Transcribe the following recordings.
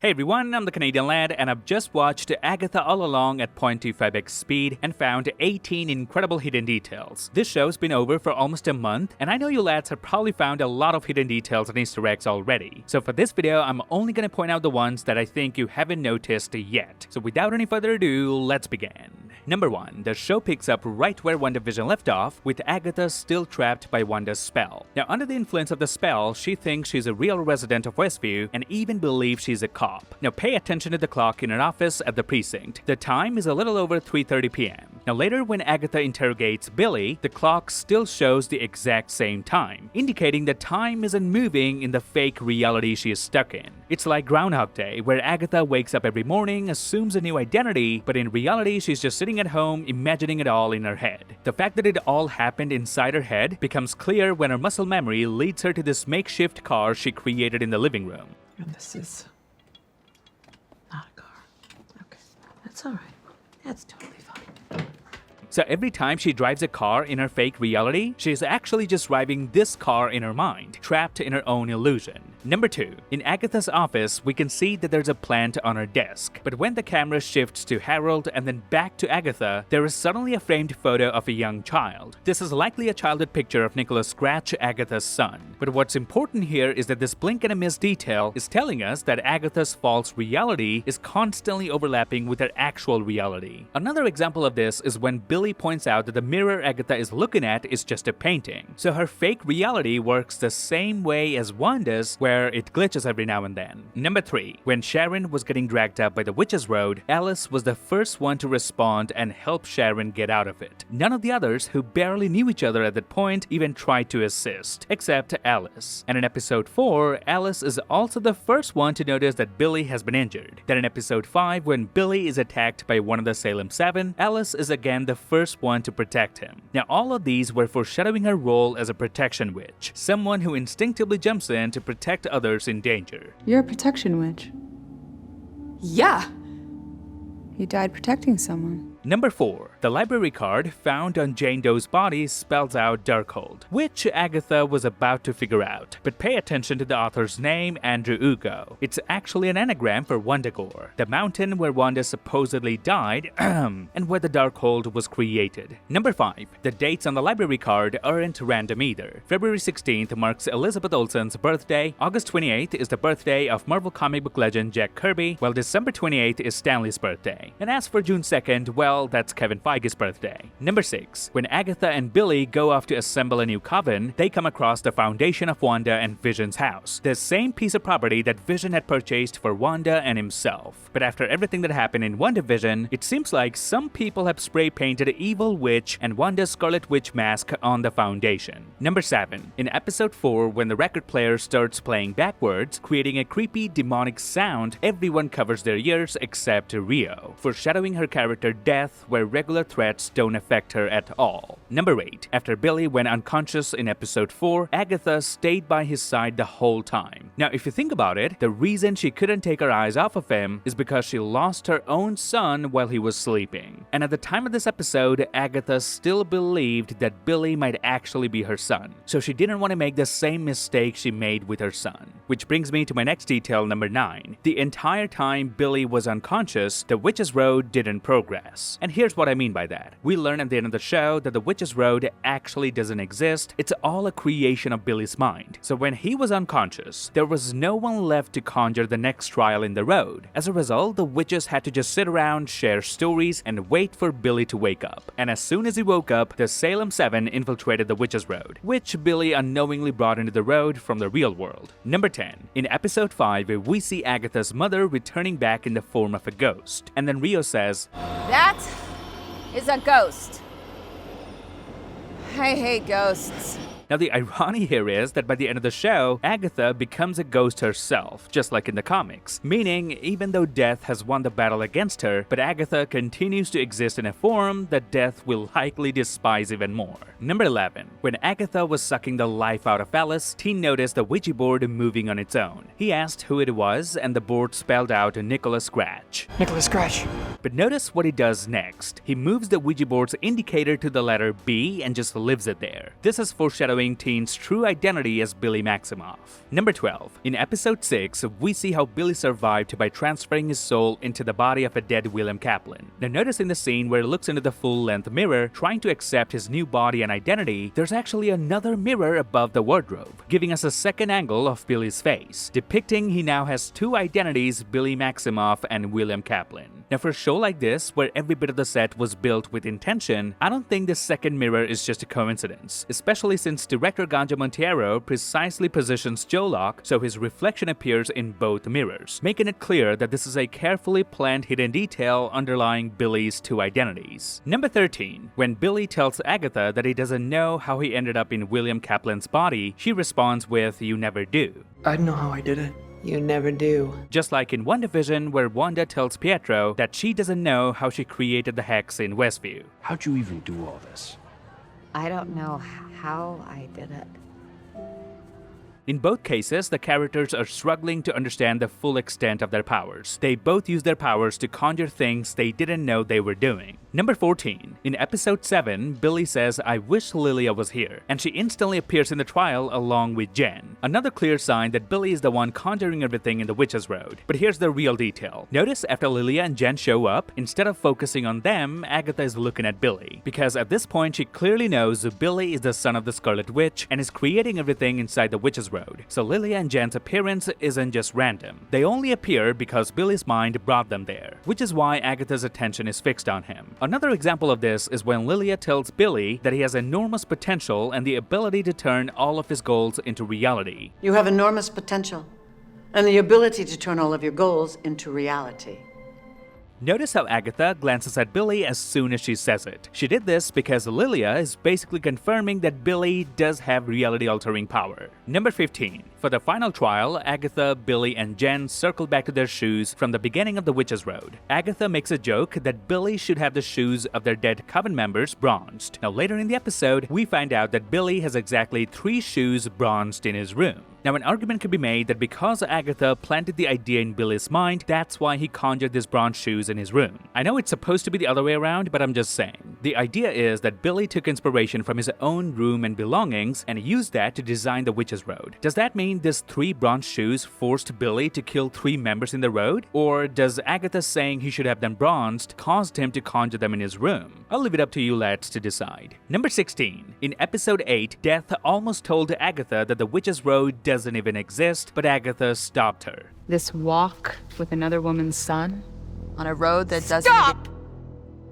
Hey everyone, I'm the Canadian lad, and I've just watched Agatha All Along at 0.25x speed and found 18 incredible hidden details. This show's been over for almost a month, and I know you lads have probably found a lot of hidden details and Easter eggs already. So for this video, I'm only gonna point out the ones that I think you haven't noticed yet. So without any further ado, let's begin. Number 1. The show picks up right where WandaVision left off, with Agatha still trapped by Wanda's spell. Now, under the influence of the spell, she thinks she's a real resident of Westview and even believes she's a cop. Now, pay attention to the clock in her office at the precinct. The time is a little over 3:30 p.m. Now, later when Agatha interrogates Billy, the clock still shows the exact same time, indicating that time isn't moving in the fake reality she is stuck in. It's like Groundhog Day, where Agatha wakes up every morning, assumes a new identity, but in reality she's just sitting at home imagining it all in her head. The fact that it all happened inside her head becomes clear when her muscle memory leads her to this makeshift car she created in the living room. And this is not a car. Okay, that's all right. That's totally fine. So every time she drives a car in her fake reality, she's actually just driving this car in her mind, trapped in her own illusion. Number 2. In Agatha's office, we can see that there's a plant on her desk, but when the camera shifts to Harold and then back to Agatha, there is suddenly a framed photo of a young child. This is likely a childhood picture of Nicholas Scratch, Agatha's son. But what's important here is that this blink and a miss detail is telling us that Agatha's false reality is constantly overlapping with her actual reality. Another example of this is when Billy points out that the mirror Agatha is looking at is just a painting. So her fake reality works the same way as Wanda's, where it glitches every now and then. Number 3. When Sharon was getting dragged up by the Witch's Road, Alice was the first one to respond and help Sharon get out of it. None of the others, who barely knew each other at that point, even tried to assist, except Alice. And in episode 4, Alice is also the first one to notice that Billy has been injured. Then in episode 5, when Billy is attacked by one of the Salem 7, Alice is again the first one to protect him. Now, all of these were foreshadowing her role as a protection witch, someone who instinctively jumps in to protect others in danger. You're a protection witch. Yeah! You died protecting someone. Number 4. The library card found on Jane Doe's body spells out Darkhold, which Agatha was about to figure out. But pay attention to the author's name, Andrew Ugo. It's actually an anagram for Wandagore, the mountain where Wanda supposedly died, and where the Darkhold was created. Number 5. The dates on the library card aren't random either. February 16th marks Elizabeth Olsen's birthday, August 28th is the birthday of Marvel comic book legend Jack Kirby, while December 28th is Stanley's birthday. And as for June 2nd, well, that's Kevin Feige's birthday. Number 6. When Agatha and Billy go off to assemble a new coven, they come across the foundation of Wanda and Vision's house, the same piece of property that Vision had purchased for Wanda and himself. But after everything that happened in WandaVision, it seems like some people have spray painted Evil Witch and Wanda's Scarlet Witch mask on the foundation. Number 7. In episode 4, when the record player starts playing backwards, creating a creepy demonic sound, everyone covers their ears except Rio, foreshadowing her character Death, where regular threats don't affect her at all. Number 8. After Billy went unconscious in episode 4, Agatha stayed by his side the whole time. Now, if you think about it, the reason she couldn't take her eyes off of him is because she lost her own son while he was sleeping. And at the time of this episode, Agatha still believed that Billy might actually be her son, so she didn't want to make the same mistake she made with her son. Which brings me to my next detail, number 9. The entire time Billy was unconscious, the Witch's Road didn't progress. And here's what I mean by that. We learn at the end of the show that the Witch's Road actually doesn't exist. It's all a creation of Billy's mind. So when he was unconscious, there was no one left to conjure the next trial in the road. As a result, the witches had to just sit around, share stories, and wait for Billy to wake up. And as soon as he woke up, the Salem 7 infiltrated the Witch's Road, which Billy unknowingly brought into the road from the real world. Number 10. In episode 5, we see Agatha's mother returning back in the form of a ghost. And then Rio says, That is a ghost. I hate ghosts. Now, the irony here is that by the end of the show, Agatha becomes a ghost herself, just like in the comics, meaning even though Death has won the battle against her, but Agatha continues to exist in a form that Death will likely despise even more. Number 11. When Agatha was sucking the life out of Alice, Teen noticed the Ouija board moving on its own. He asked who it was, and the board spelled out Nicholas Scratch. Nicholas Scratch. But notice what he does next. He moves the Ouija board's indicator to the letter B and just leaves it there. This is foreshadowing foreshadowing Teen's true identity as Billy Maximoff. Number 12. In episode 6, we see how Billy survived by transferring his soul into the body of a dead William Kaplan. Now notice in the scene where he looks into the full-length mirror, trying to accept his new body and identity, there's actually another mirror above the wardrobe, giving us a second angle of Billy's face, depicting he now has two identities, Billy Maximoff and William Kaplan. Now for a show like this, where every bit of the set was built with intention, I don't think this second mirror is just a coincidence, especially since director Ganja Monteiro precisely positions Jolok so his reflection appears in both mirrors, making it clear that this is a carefully planned hidden detail underlying Billy's two identities. Number 13. When Billy tells Agatha that he doesn't know how he ended up in William Kaplan's body, she responds with, "You never do." I know how I did it. You never do. Just like in WandaVision, where Wanda tells Pietro that she doesn't know how she created the hex in Westview. How'd you even do all this? I don't know how I did it. In both cases, the characters are struggling to understand the full extent of their powers. They both use their powers to conjure things they didn't know they were doing. Number 14. In episode 7, Billy says, "I wish Lilia was here," and she instantly appears in the trial along with Jen. Another clear sign that Billy is the one conjuring everything in the Witch's Road. But here's the real detail. Notice after Lilia and Jen show up, instead of focusing on them, Agatha is looking at Billy. Because at this point, she clearly knows Billy is the son of the Scarlet Witch and is creating everything inside the Witch's Road. So Lilia and Jen's appearance isn't just random. They only appear because Billy's mind brought them there, which is why Agatha's attention is fixed on him. Another example of this is when Lilia tells Billy that he has enormous potential and the ability to turn all of his goals into reality. You have enormous potential and the ability to turn all of your goals into reality. Notice how Agatha glances at Billy as soon as she says it. She did this because Lilia is basically confirming that Billy does have reality-altering power. Number 15. For the final trial, Agatha, Billy, and Jen circle back to their shoes from the beginning of the Witch's Road. Agatha makes a joke that Billy should have the shoes of their dead Coven members bronzed. Now later in the episode, we find out that Billy has exactly 3 shoes bronzed in his room. Now an argument could be made that because Agatha planted the idea in Billy's mind, that's why he conjured these bronze shoes in his room. I know it's supposed to be the other way around, but I'm just saying. The idea is that Billy took inspiration from his own room and belongings and used that to design the Witch's Road. Does that mean these 3 bronze shoes forced Billy to kill 3 members in the road? Or does Agatha saying he should have them bronzed caused him to conjure them in his room? I'll leave it up to you lads to decide. Number 16. In episode 8, Death almost told Agatha that the Witch's Road doesn't even exist, but Agatha stopped her. This walk with another woman's son? On a road that doesn't even...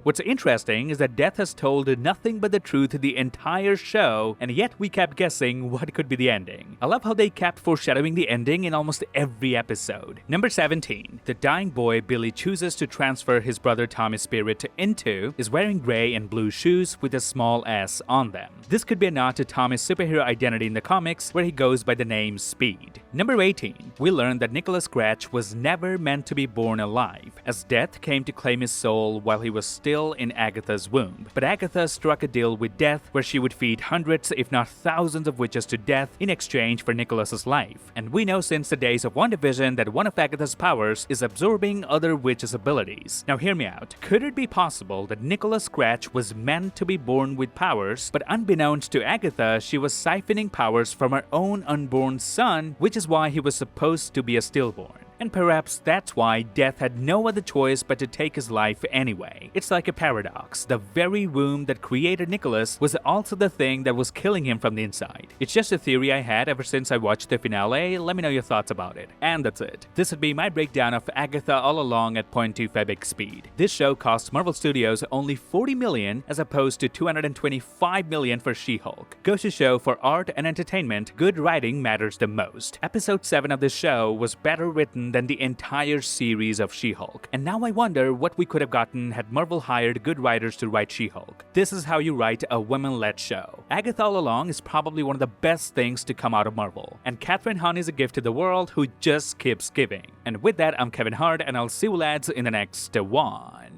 What's interesting is that Death has told nothing but the truth the entire show, and yet we kept guessing what could be the ending. I love how they kept foreshadowing the ending in almost every episode. Number 17. The dying boy Billy chooses to transfer his brother Tommy's spirit into is wearing gray and blue shoes with a small S on them. This could be a nod to Tommy's superhero identity in the comics, where he goes by the name Speed. Number 18. We learned that Nicholas Scratch was never meant to be born alive, as Death came to claim his soul while he was still in Agatha's womb. But Agatha struck a deal with Death where she would feed hundreds if not thousands of witches to death in exchange for Nicholas's life. And we know since the days of WandaVision that one of Agatha's powers is absorbing other witches' abilities. Now hear me out. Could it be possible that Nicholas Scratch was meant to be born with powers, but unbeknownst to Agatha, she was siphoning powers from her own unborn son, which is why he was supposed to be a stillborn? And perhaps that's why Death had no other choice but to take his life anyway. It's like a paradox. The very womb that created Nicholas was also the thing that was killing him from the inside. It's just a theory I had ever since I watched the finale. Let me know your thoughts about it. And that's it. This would be my breakdown of Agatha all along at 0.25x speed. This show cost Marvel Studios only $40 million as opposed to $225 million for She-Hulk. Goes to show for art and entertainment, good writing matters the most. Episode 7 of this show was better written than the entire series of She-Hulk. And now I wonder what we could have gotten had Marvel hired good writers to write She-Hulk. This is how you write a women-led show. Agatha all along is probably one of the best things to come out of Marvel. And Catherine Hahn is a gift to the world who just keeps giving. And with that, I'm Kevin Hart, and I'll see you lads in the next one.